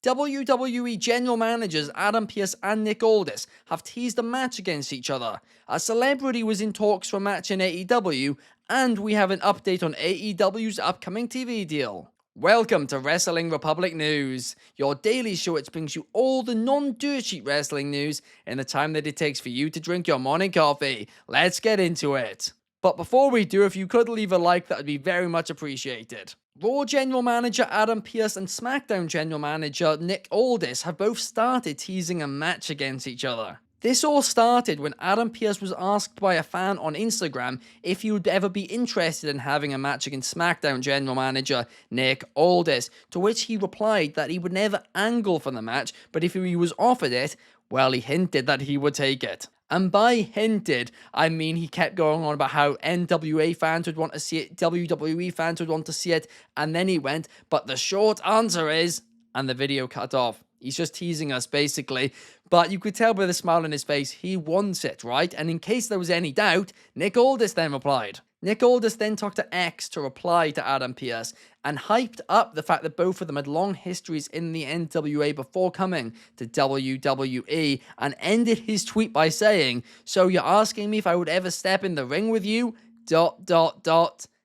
WWE General Managers Adam Pearce and Nick Aldis have teased a match against each other. A celebrity was in talks for a match in AEW, and we have an update on AEW's upcoming TV deal. Welcome to Wrestling Republic News, your daily show which brings you all the non-dirt sheet wrestling news in the time that it takes for you to drink your morning coffee. Let's get into it. But before we do, if you could leave a like, that would be very much appreciated. Raw General Manager Adam Pearce and SmackDown General Manager Nick Aldis have both started teasing a match against each other. This all started when Adam Pearce was asked by a fan on Instagram if he would ever be interested in having a match against SmackDown General Manager Nick Aldis, to which he replied that he would never angle for the match, but if he was offered it, well, he hinted that he would take it. And by hinted, I mean he kept going on about how NWA fans would want to see it, WWE fans would want to see it, and then he went, but the short answer is, and the video cut off. He's just teasing us, basically. But you could tell by the smile on his face, he wants it, right? And in case there was any doubt, Nick Aldis then replied. Nick Aldis then took to X to reply to Adam Pearce and hyped up the fact that both of them had long histories in the NWA before coming to WWE, and ended his tweet by saying, "So you're asking me if I would ever step in the ring with you? ...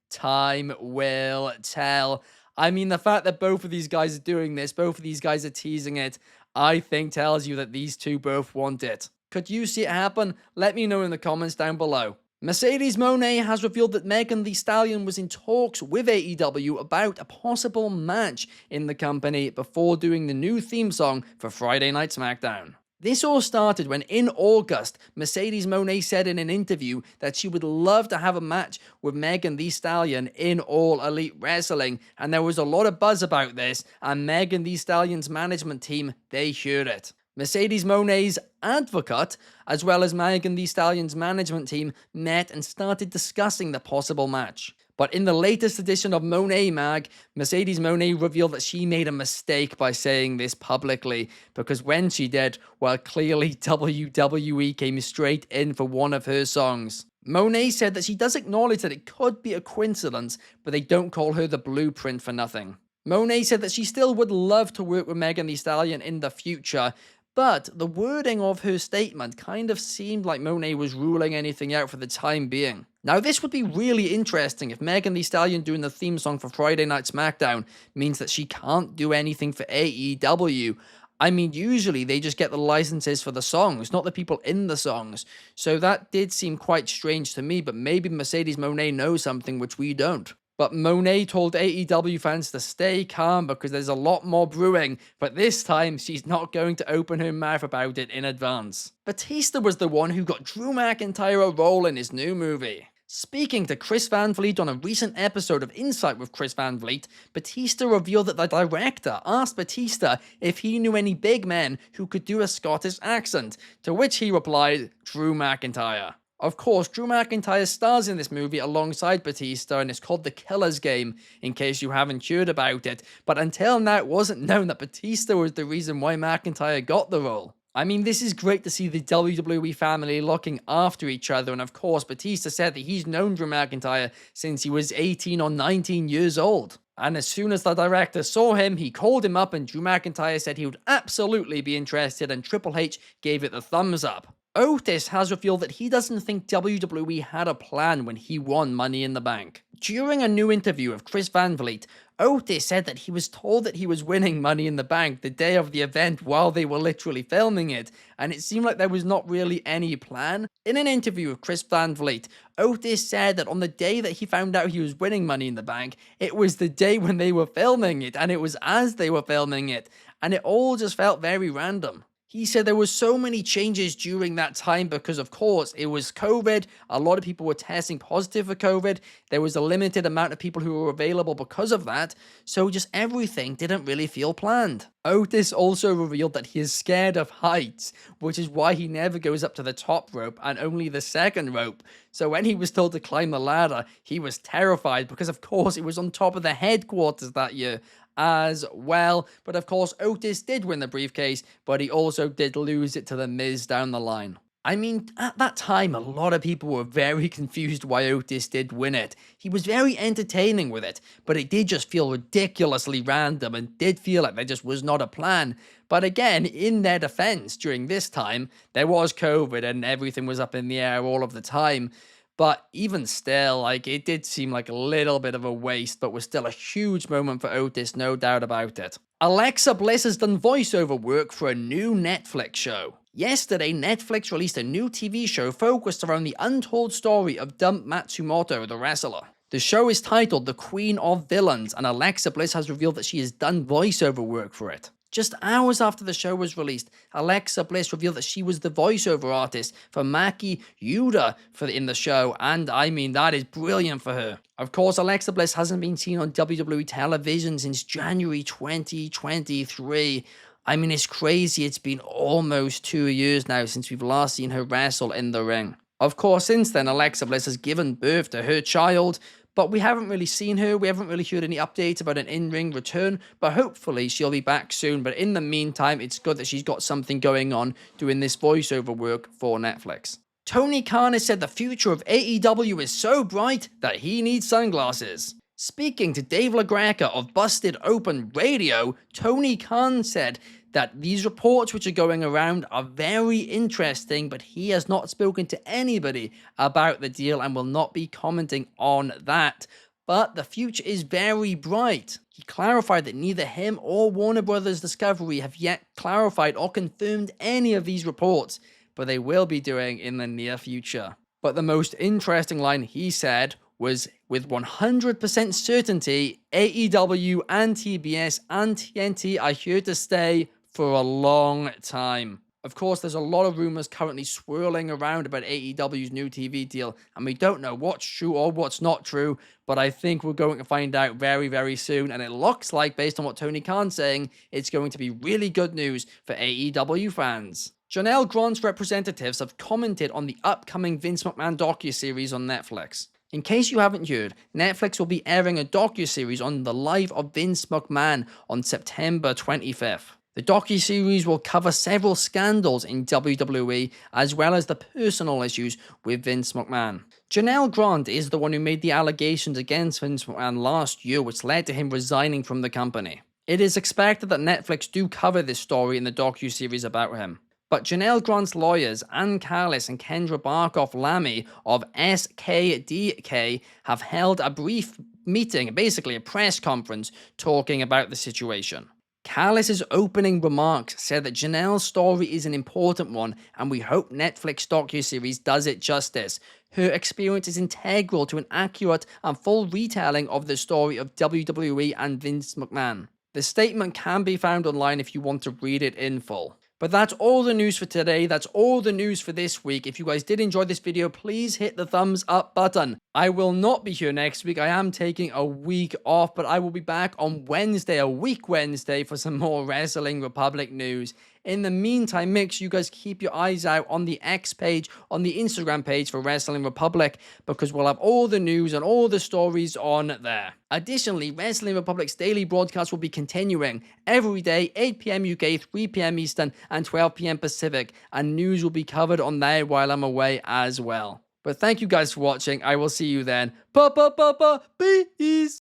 Time will tell." I mean, the fact that both of these guys are doing this, both of these guys are teasing it, I think tells you that these two both want it. Could you see it happen? Let me know in the comments down below. Mercedes Moné has revealed that Megan Thee Stallion was in talks with AEW about a possible match in the company before doing the new theme song for Friday Night SmackDown. This all started when, in August, Mercedes Moné said in an interview that she would love to have a match with Megan Thee Stallion in All Elite Wrestling, and there was a lot of buzz about this, and Megan Thee Stallion's management team, they heard it. Mercedes Moné's advocate, as well as Megan Thee Stallion's management team, met and started discussing the possible match. But in the latest edition of Moné Mag, Mercedes Moné revealed that she made a mistake by saying this publicly, because when she did, well, clearly WWE came straight in for one of her songs. Moné said that she does acknowledge that it could be a coincidence, but they don't call her the blueprint for nothing. Moné said that she still would love to work with Megan Thee Stallion in the future, but the wording of her statement kind of seemed like Moné was ruling anything out for the time being. Now, this would be really interesting if Megan Thee Stallion doing the theme song for Friday Night SmackDown means that she can't do anything for AEW. I mean, usually they just get the licenses for the songs, not the people in the songs. So that did seem quite strange to me, but maybe Mercedes Moné knows something which we don't. But Moné told AEW fans to stay calm because there's a lot more brewing, but this time she's not going to open her mouth about it in advance. Batista was the one who got Drew McIntyre a role in his new movie. Speaking to Chris Van Vliet on a recent episode of Insight with Chris Van Vliet, Batista revealed that the director asked Batista if he knew any big men who could do a Scottish accent, to which he replied, Drew McIntyre. Of course, Drew McIntyre stars in this movie alongside Batista, and it's called The Killer's Game, in case you haven't heard about it, but until now it wasn't known that Batista was the reason why McIntyre got the role. I mean, this is great to see the WWE family looking after each other, and of course, Batista said that he's known Drew McIntyre since he was 18 or 19 years old. And as soon as the director saw him, he called him up, and Drew McIntyre said he would absolutely be interested, and Triple H gave it the thumbs up. Otis has revealed that he doesn't think WWE had a plan when he won Money in the Bank. During a new interview with Chris Van Vliet, Otis said that he was told that he was winning Money in the Bank the day of the event while they were literally filming it, and it seemed like there was not really any plan. In an interview with Chris Van Vliet, Otis said that on the day that he found out he was winning Money in the Bank, it was the day when they were filming it, and it was as they were filming it, and it all just felt very random. He said there were so many changes during that time because, of course, it was COVID. A lot of people were testing positive for COVID. There was a limited amount of people who were available because of that. So just everything didn't really feel planned. Otis also revealed that he is scared of heights, which is why he never goes up to the top rope and only the second rope. So when he was told to climb the ladder, he was terrified because, of course, it was on top of the headquarters that year as well. But of course, Otis did win the briefcase, but he also did lose it to The Miz down the line. I mean, at that time, a lot of people were very confused why Otis did win it. He was very entertaining with it, but it did just feel ridiculously random and did feel like there just was not a plan. But again, in their defense, during this time, there was COVID and everything was up in the air all of the time. But even still, like, it did seem like a little bit of a waste, but was still a huge moment for Otis, no doubt about it. Alexa Bliss has done voiceover work for a new Netflix show. Yesterday, Netflix released a new TV show focused around the untold story of Dump Matsumoto, the wrestler. The show is titled The Queen of Villains, and Alexa Bliss has revealed that she has done voiceover work for it. Just hours after the show was released, Alexa Bliss revealed that she was the voiceover artist for Maki Yuda in the show, and I mean, that is brilliant for her. Of course, Alexa Bliss hasn't been seen on WWE television since January 2023. I mean, it's crazy, it's been almost 2 years now since we've last seen her wrestle in the ring. Of course, since then, Alexa Bliss has given birth to her child, but we haven't really seen her, we haven't really heard any updates about an in-ring return, but hopefully she'll be back soon. But in the meantime, it's good that she's got something going on doing this voiceover work for Netflix. Tony Khan has said the future of AEW is so bright that he needs sunglasses. Speaking to Dave LaGreca of Busted Open Radio, Tony Khan said that these reports which are going around are very interesting, but he has not spoken to anybody about the deal and will not be commenting on that. But the future is very bright. He clarified that neither him or Warner Brothers Discovery have yet clarified or confirmed any of these reports, but they will be doing in the near future. But the most interesting line he said was, with 100% certainty, AEW and TBS and TNT are here to stay for a long time. Of course, there's a lot of rumors currently swirling around about AEW's new TV deal, and we don't know what's true or what's not true, but I think we're going to find out very, very soon, and it looks like, based on what Tony Khan's saying, it's going to be really good news for AEW fans. Janelle Grant's representatives have commented on the upcoming Vince McMahon docuseries on Netflix. In case you haven't heard, Netflix will be airing a docuseries on the life of Vince McMahon on September 25th. The docuseries will cover several scandals in WWE, as well as the personal issues with Vince McMahon. Janelle Grant is the one who made the allegations against Vince McMahon last year, which led to him resigning from the company. It is expected that Netflix do cover this story in the docuseries about him. But Janelle Grant's lawyers, Ann Callis and Kendra Barkoff-Lamy of SKDK, have held a brief meeting, basically a press conference, talking about the situation. Callis' opening remarks said that Janelle's story is an important one, and we hope Netflix docuseries does it justice. Her experience is integral to an accurate and full retelling of the story of WWE and Vince McMahon. The statement can be found online if you want to read it in full. But that's all the news for today. That's all the news for this week. If you guys did enjoy this video, please hit the thumbs up button. I will not be here next week. I am taking a week off, but I will be back on Wednesday, a week Wednesday, for some more Wrestling Republic news. In the meantime, make sure you guys keep your eyes out on the X page, on the Instagram page for Wrestling Republic, because we'll have all the news and all the stories on there. Additionally, Wrestling Republic's daily broadcast will be continuing every day, 8 PM UK, 3 PM Eastern, and 12 PM Pacific, and news will be covered on there while I'm away as well. But thank you guys for watching. I will see you then. Peace!